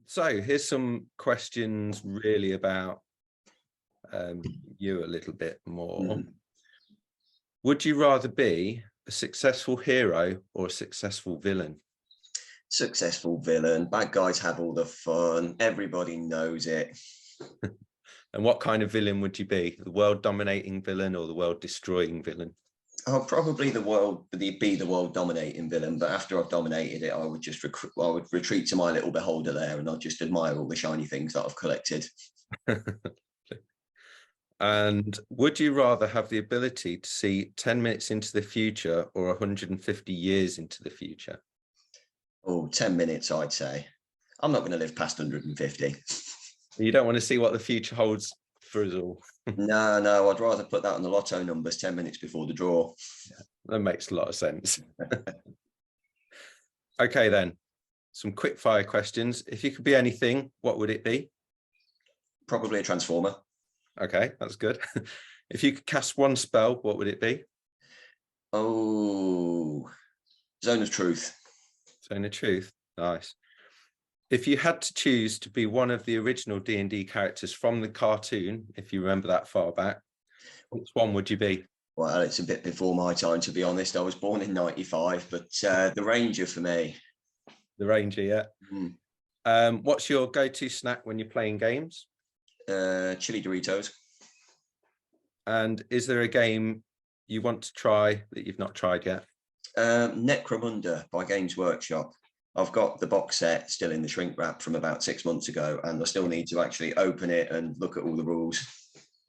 So here's some questions really about you a little bit more. Would you rather be a successful hero or a successful villain? Successful villain. Bad guys have all the fun. Everybody knows it. And what kind of villain would you be? The world dominating villain or the world destroying villain? I'll probably be the world dominating villain, but after I've dominated it, I would just I would retreat to my little beholder there, and I'd just admire all the shiny things that I've collected. And would you rather have the ability to see 10 minutes into the future or 150 years into the future? Oh, 10 minutes, I'd say. I'm not going to live past 150. You don't want to see what the future holds for us all. No, I'd rather put that on the lotto numbers 10 minutes before the draw. Yeah, that makes a lot of sense. Okay, then. Some quick fire questions. If you could be anything, what would it be? Probably a transformer. Okay, that's good. If you could cast one spell, what would it be? Oh, Zone of Truth. Zone of Truth. Nice. If you had to choose to be one of the original D&D characters from the cartoon, if you remember that far back, which one would you be? Well, it's a bit before my time, to be honest. I was born in 95, but the Ranger for me. The Ranger, yeah. What's your go-to snack when you're playing games? Chili Doritos. And is there a game you want to try that you've not tried yet? Necromunda by Games Workshop. I've got the box set still in the shrink wrap from about 6 months ago, and I still need to actually open it and look at all the rules.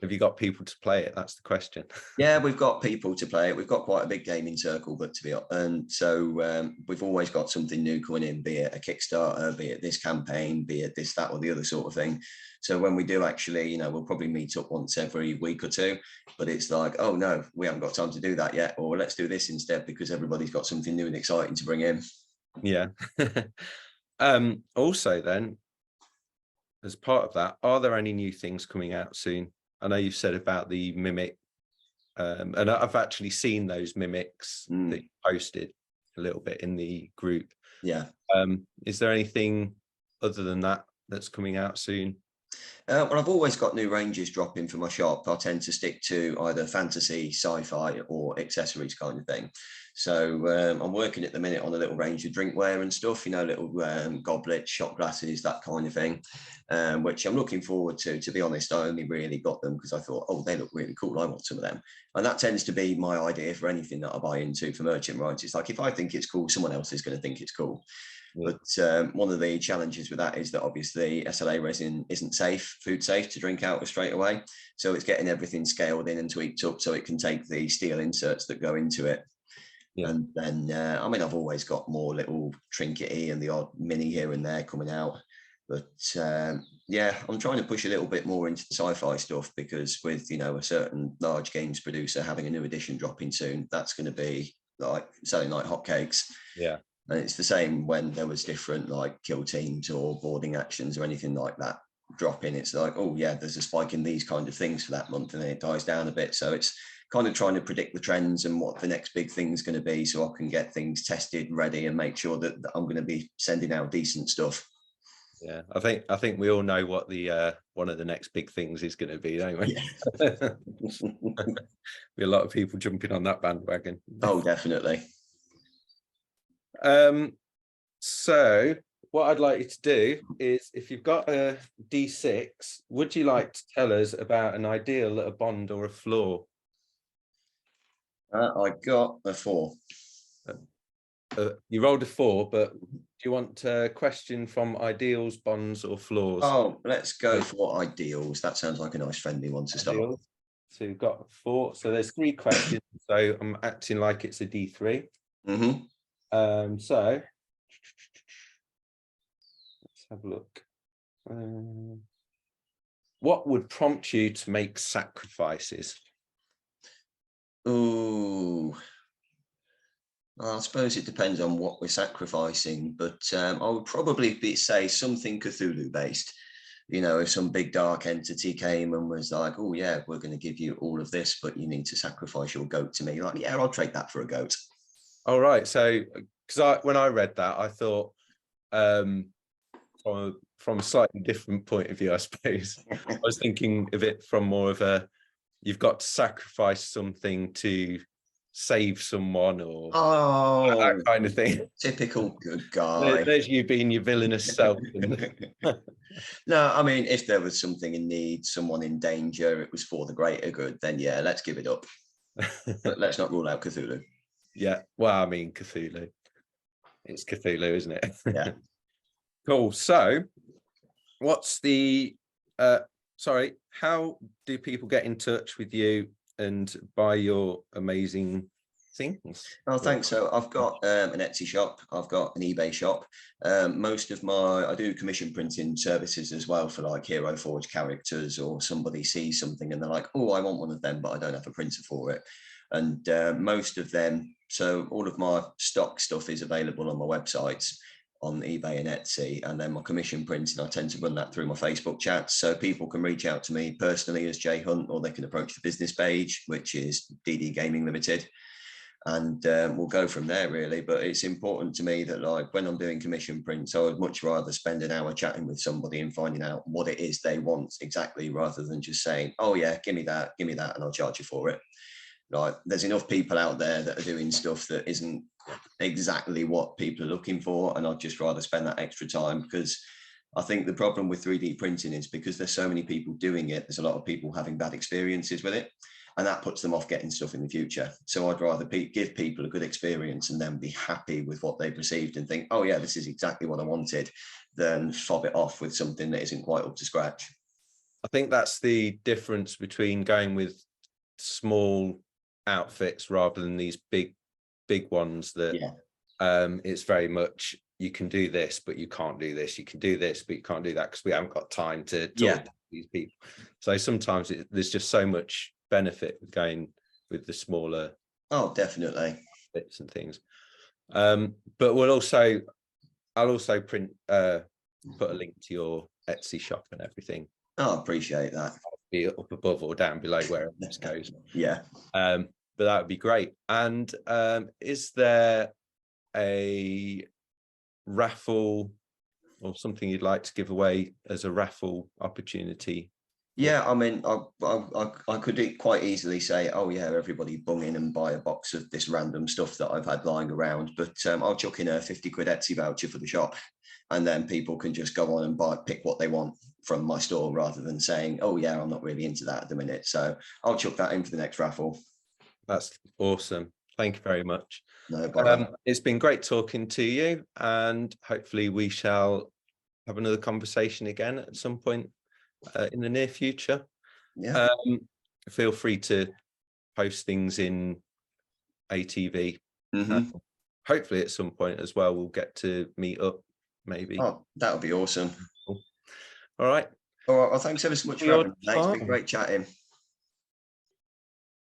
Have you got people to play it? That's the question. Yeah, we've got people to play it. We've got quite a big gaming circle, but and so we've always got something new coming in, be it a Kickstarter, be it this campaign, be it this, that, or the other sort of thing. So when we do actually, we'll probably meet up once every week or two, but it's like, oh no, we haven't got time to do that yet, or let's do this instead because everybody's got something new and exciting to bring in. Yeah. Also then, as part of that, are there any new things coming out soon? I know you've said about the mimic, and I've actually seen those mimics that you posted a little bit in the group. Yeah. Is there anything other than that that's coming out soon? Well, I've always got new ranges dropping for my shop. I tend to stick to either fantasy, sci-fi, or accessories kind of thing. So I'm working at the minute on a little range of drinkware and stuff, little goblets, shot glasses, that kind of thing, which I'm looking forward to. To be honest, I only really got them because I thought, oh, they look really cool. I want some of them. And that tends to be my idea for anything that I buy into for merchant rights. It's like, if I think it's cool, someone else is going to think it's cool. Yeah. But one of the challenges with that is that obviously SLA resin isn't food safe to drink out of straight away. So it's getting everything scaled in and tweaked up so it can take the steel inserts that go into it. Yeah. And then, I've always got more little trinkety and the odd mini here and there coming out. But yeah, I'm trying to push a little bit more into the sci-fi stuff because with, a certain large games producer having a new edition dropping soon, that's going to be like selling like hotcakes. Yeah. And it's the same when there was different like kill teams or boarding actions or anything like that dropping. It's like, oh yeah, there's a spike in these kind of things for that month and then it dies down a bit. So it's kind of trying to predict the trends and what the next big thing is going to be so I can get things tested, ready, and make sure that I'm going to be sending out decent stuff. Yeah, I think we all know what the one of the next big things is going to be, don't we? Yeah. Be a lot of people jumping on that bandwagon. Oh, definitely. So what I'd like you to do is, if you've got a D6, would you like to tell us about an ideal, a bond, or a flaw? I got a 4. You rolled a 4, but do you want a question from ideals, bonds, or flaws? Oh, let's go for ideals. That sounds like a nice friendly one to start. So you've got 4. So there's 3 questions. So I'm acting like it's a D3. So let's have a look. What would prompt you to make sacrifices? Oh, I suppose it depends on what we're sacrificing, but I would probably say something Cthulhu based. If some big dark entity came and was like, oh yeah, we're going to give you all of this, but you need to sacrifice your goat to me. Like, yeah, I'll trade that for a goat. All right. So, because when I read that, I thought from a slightly different point of view, I suppose. I was thinking of it from more of a, you've got to sacrifice something to save someone, or that Oh, kind of thing. typical good guy. There's you being your villainous self. No, I mean, if there was something in need, someone in danger, it was for the greater good, then yeah, let's give it up. But let's not rule out Cthulhu. Yeah, well, I mean, Cthulhu. It's Cthulhu, isn't it? Yeah. Cool. So, what's the? Sorry, how do people get in touch with you and buy your amazing things? Oh, thanks. So I've got an Etsy shop. I've got an eBay shop. I do commission printing services as well for like Hero Forge characters, or somebody sees something and they're like, oh, I want one of them, but I don't have a printer for it. And most of them, so all of my stock stuff is available on my websites on eBay and Etsy. And then my commission printing, I tend to run that through my Facebook chats. So people can reach out to me personally as Jay Hunt, or they can approach the business page, which is DD Gaming Limited. And we'll go from there, really. But it's important to me that, like, when I'm doing commission prints, I would much rather spend an hour chatting with somebody and finding out what it is they want exactly, rather than just saying, oh yeah, give me that, and I'll charge you for it. Like, there's enough people out there that are doing stuff that isn't exactly what people are looking for, and I'd just rather spend that extra time, because I think the problem with 3D printing is because there's so many people doing it, there's a lot of people having bad experiences with it, and that puts them off getting stuff in the future. So I'd rather give people a good experience and then be happy with what they've received and think, oh yeah, this is exactly what I wanted, than fob it off with something that isn't quite up to scratch. I think that's the difference between going with small outfits rather than these big ones that it's very much, you can do this but you can't do this, you can do this but you can't do that, because we haven't got time to talk to these people. So sometimes there's just so much benefit with going with the smaller definitely bits and things. But I'll also print put a link to your Etsy shop and everything. I appreciate that. Be up above or down below, wherever this goes. But that would be great. And is there a raffle or something you'd like to give away as a raffle opportunity? Yeah, I mean, I could quite easily say, oh yeah, everybody bung in and buy a box of this random stuff that I've had lying around, but I'll chuck in a 50 quid Etsy voucher for the shop, and then people can just go on and pick what they want from my store, rather than saying, oh yeah, I'm not really into that at the minute. So I'll chuck that in for the next raffle. That's awesome. Thank you very much. No problem. It's been great talking to you, and hopefully we shall have another conversation again at some point in the near future. Feel free to post things in ATV. Hopefully at some point as well we'll get to meet up, maybe. Oh, that would be awesome. Cool. All right. Well, thanks ever so much for having me. It's been great chatting.